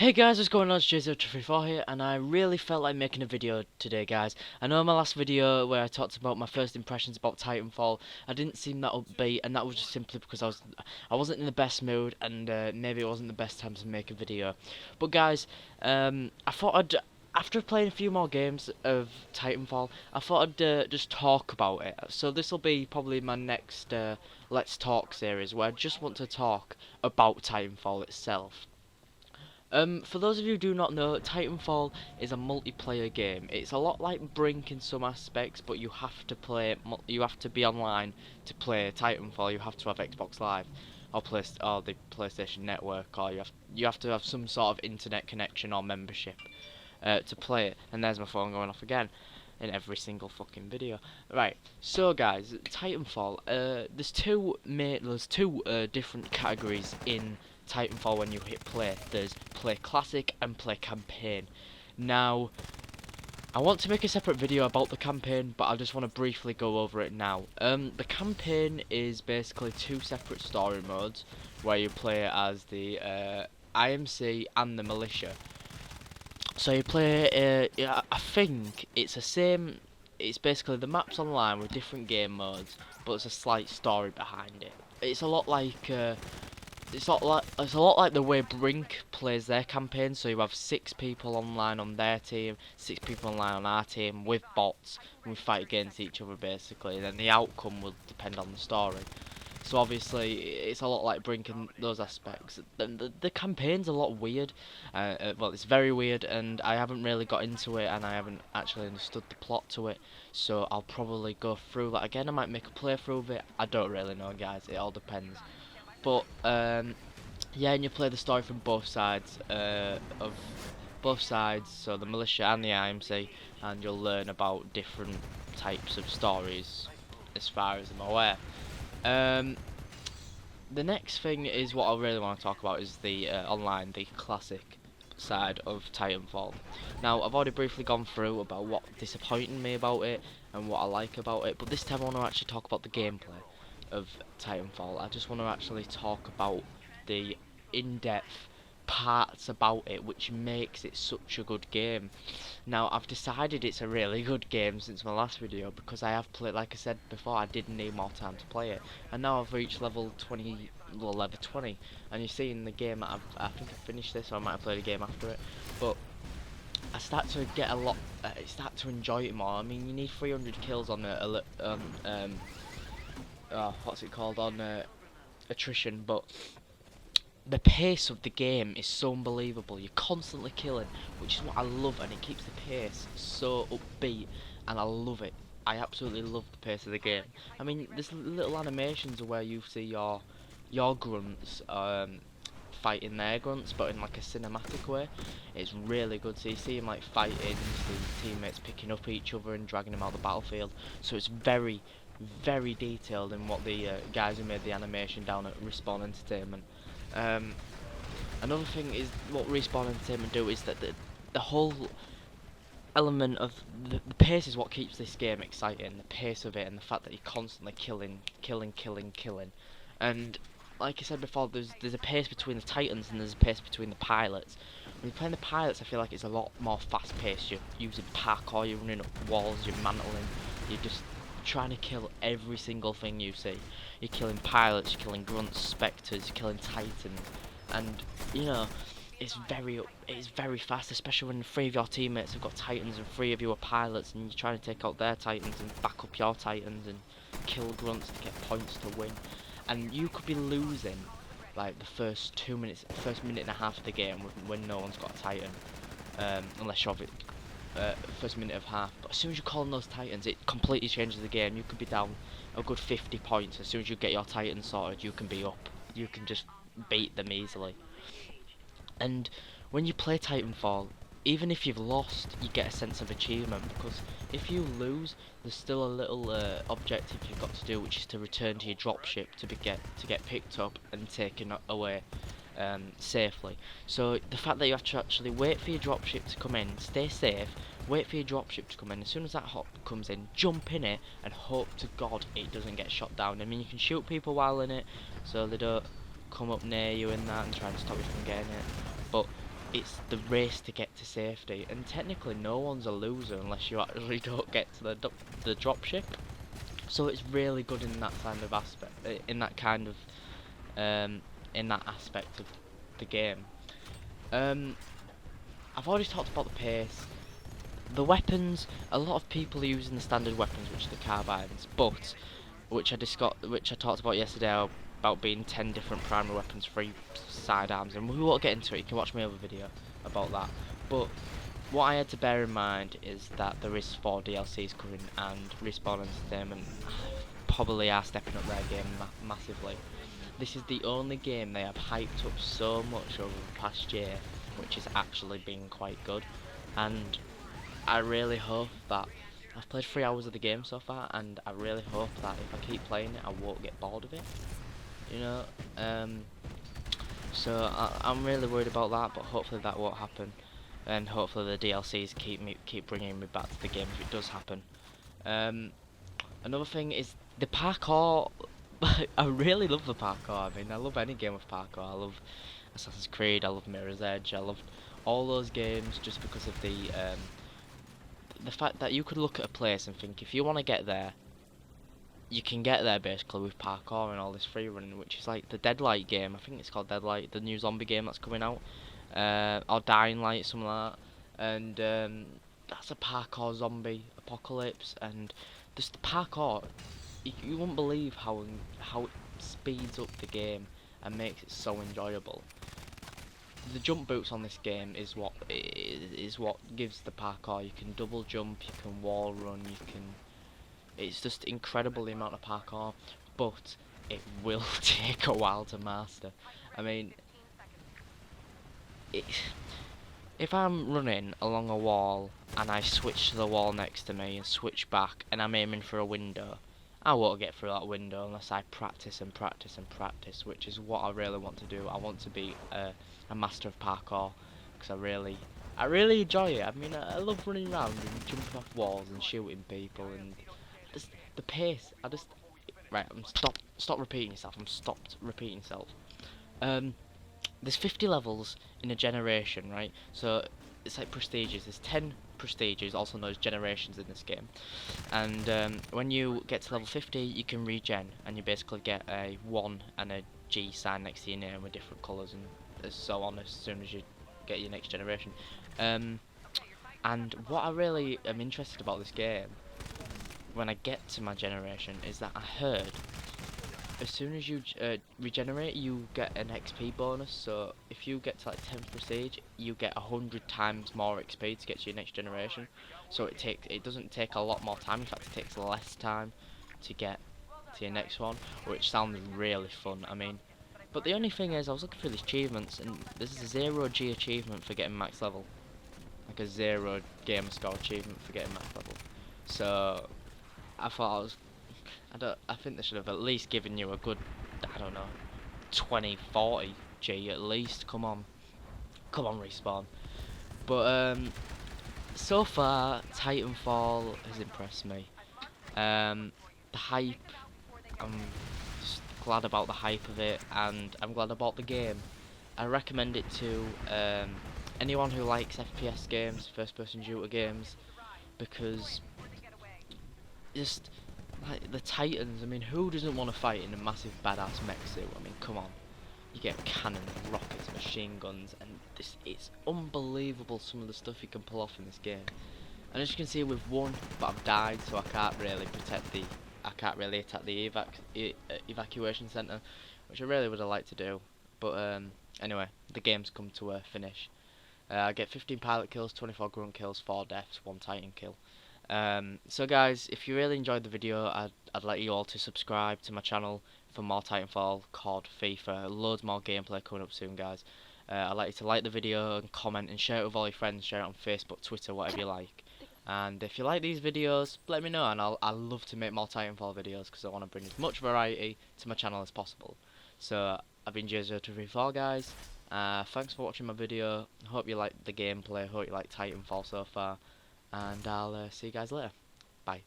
Hey guys, what's going on? It's J0234 here, and I really felt like making a video today, guys. I know my last video where I talked about my first impressions about Titanfall, I didn't seem that upbeat, and that was just simply because I wasn't in the best mood, and maybe it wasn't the best time to make a video. But guys, I thought after playing a few more games of Titanfall, I thought I'd just talk about it. So this will be probably my next Let's Talk series, where I just want to talk about Titanfall itself. For those of you who do not know, Titanfall is a multiplayer game. It's a lot like Brink in some aspects, but you have to you have to be online to play Titanfall. You have to have Xbox Live or the PlayStation Network, or you have to have some sort of internet connection or membership to play it. And there's my phone going off again in every single fucking video. Right, so guys, Titanfall. There's two different categories in Titanfall when you hit play. There's play classic and play campaign. Now, I want to make a separate video about the campaign, but I just want to briefly go over it now. The campaign is basically two separate story modes where you play as the IMC and the militia. So you play, yeah, I think it's the same. It's basically the map's online with different game modes, but there's a slight story behind it. It's a lot like it's a lot like the way Brink plays their campaign. So you have 6 people online on their team, 6 people online on our team with bots, and we fight against each other basically. And then the outcome will depend on the story. So obviously it's a lot like Brink in those aspects. The campaign's a lot weird. Well, it's very weird, and I haven't really got into it, and I haven't actually understood the plot to it. So I'll probably go through that again. I might make a playthrough of it. I don't really know, guys. It all depends. But yeah, and you play the story from both sides so the militia and the IMC, and you'll learn about different types of stories as far as I'm aware. The next thing is what I really want to talk about is the the classic side of Titanfall. Now, I've already briefly gone through about what disappointed me about it and what I like about it, but this time I want to actually talk about the gameplay of Titanfall. I just want to actually talk about the in-depth parts about it which makes it such a good game. Now, I've decided it's a really good game since my last video because I have played, like I said before, I did need more time to play it, and now I've reached level 20, well, level 20, and you see in the game I think I finished this, or I might have played a game after it, but I start to get a lot, start to enjoy it more. I mean, you need 300 kills on what's it called, on attrition, but the pace of the game is so unbelievable. You're constantly killing, which is what I love, and it keeps the pace so upbeat, and I love it. I absolutely love the pace of the game. I mean, there's little animations where you see your grunts fighting their grunts, but in like a cinematic way. It's really good. So you see them like fighting, you see teammates picking up each other and dragging them out the battlefield. So it's very, very detailed in what the guys who made the animation down at Respawn Entertainment. Another thing is what Respawn Entertainment do is that the whole element of the pace is what keeps this game exciting. The pace of it and the fact that you're constantly killing. And like I said before, there's a pace between the Titans and there's a pace between the pilots. When you're playing the pilots, I feel like it's a lot more fast paced. You're using parkour, you're running up walls, you're mantling, you're just trying to kill every single thing you see. You're killing pilots, you're killing grunts, spectres, you're killing titans, and you know it's very fast, especially when 3 of your teammates have got titans and 3 of you are pilots, and you're trying to take out their titans and back up your titans and kill grunts to get points to win. And you could be losing like the first 2 minutes, first minute and a half of the game when no one's got a titan, unless you're first minute of half. But as soon as you call on those titans, it completely changes the game. You could be down a good 50 points. As soon as you get your titans sorted, you can be up. You can just beat them easily. And when you play Titanfall, even if you've lost, you get a sense of achievement, because if you lose, there's still a little objective you've got to do, which is to return to your dropship to get picked up and taken away safely. So the fact that you have to actually wait for your dropship to come in, stay safe, wait for your dropship to come in, as soon as that hop comes in, jump in it and hope to God it doesn't get shot down. I mean, you can shoot people while in it, so they don't come up near you in that and try and stop you from getting it, but it's the race to get to safety, and technically no one's a loser unless you actually don't get to the dropship. So it's really good in that kind of aspect, in that aspect of the game. I've already talked about the pace. The weapons, a lot of people are using the standard weapons, which are the carbines, but which I talked about yesterday about being 10 different primary weapons, 3 sidearms, and we won't get into it. You can watch my other video about that. But what I had to bear in mind is that there is 4 DLCs coming, and Respawn Entertainment probably are stepping up their game massively. This is the only game they have hyped up so much over the past year, which has actually been quite good, and I really hope that I've played 3 hours of the game so far, and I really hope that if I keep playing it, I won't get bored of it. You know, so I'm really worried about that, but hopefully that won't happen, and hopefully the DLCs keep bringing me back to the game if it does happen. Another thing is the parkour. I really love the parkour. I mean, I love any game with parkour. I love Assassin's Creed. I love Mirror's Edge. I love all those games just because of the fact that you could look at a place and think, if you want to get there, you can get there basically with parkour and all this free running, which is like the Deadlight game. I think it's called Deadlight, the new zombie game that's coming out, or Dying Light, something like that. And that's a parkour zombie apocalypse, and just the parkour, you won't believe how it speeds up the game and makes it so enjoyable. The jump boots on this game is what gives the parkour. You can double jump, you can wall run, it's just incredible the amount of parkour, but it will take a while to master. I mean, if I'm running along a wall and I switch to the wall next to me and switch back and I'm aiming for a window, I won't get through that window unless I practice and practice and practice, which is what I really want to do. I want to be a master of parkour, because I really enjoy it. I mean, I love running around and jumping off walls and shooting people, and just the pace. Right, stop repeating yourself. I'm stopped repeating yourself. There's 50 levels in a generation, right? So it's like prestiges. There's 10 prestiges, also known as generations, in this game. And when you get to level 50, you can regen, and you basically get a 1 and a G sign next to your name with different colours, and so on as soon as you get your next generation. And what I really am interested about this game, when I get to my generation, is that I heard as soon as you regenerate, you get an XP bonus. So if you get to like 10th prestige, you get 100 times more XP to get to your next generation. So it doesn't take a lot more time. In fact, it takes less time to get to your next one, which sounds really fun. I mean, but the only thing is, I was looking for these achievements, and there's a 0G achievement for getting max level, like a 0 gamer score achievement for getting max level. So I thought I think they should have at least given you a good, I don't know, 20, 40 G at least. Come on, Respawn. But so far, Titanfall has impressed me. The hype, I'm just glad about the hype of it, and I'm glad about the game. I recommend it to anyone who likes FPS games, first-person shooter games, because just like the Titans, I mean, who doesn't want to fight in a massive badass mech suit? I mean, come on. You get cannons, rockets, machine guns, and it's unbelievable some of the stuff you can pull off in this game. And as you can see, we've won, but I've died, so I can't really attack the evacuation centre, which I really would have liked to do. But anyway, the game's come to a finish. I get 15 pilot kills, 24 grunt kills, 4 deaths, 1 Titan kill. So guys, if you really enjoyed the video, I'd like you all to subscribe to my channel for more Titanfall, COD, FIFA, loads more gameplay coming up soon, guys. I'd like you to like the video and comment and share it with all your friends, share it on Facebook, Twitter, whatever you like. And if you like these videos, let me know, and I'll love to make more Titanfall videos, because I want to bring as much variety to my channel as possible. So I've been J0234, guys. Thanks for watching my video. Hope you like the gameplay, hope you like Titanfall so far, and I'll see you guys later. Bye.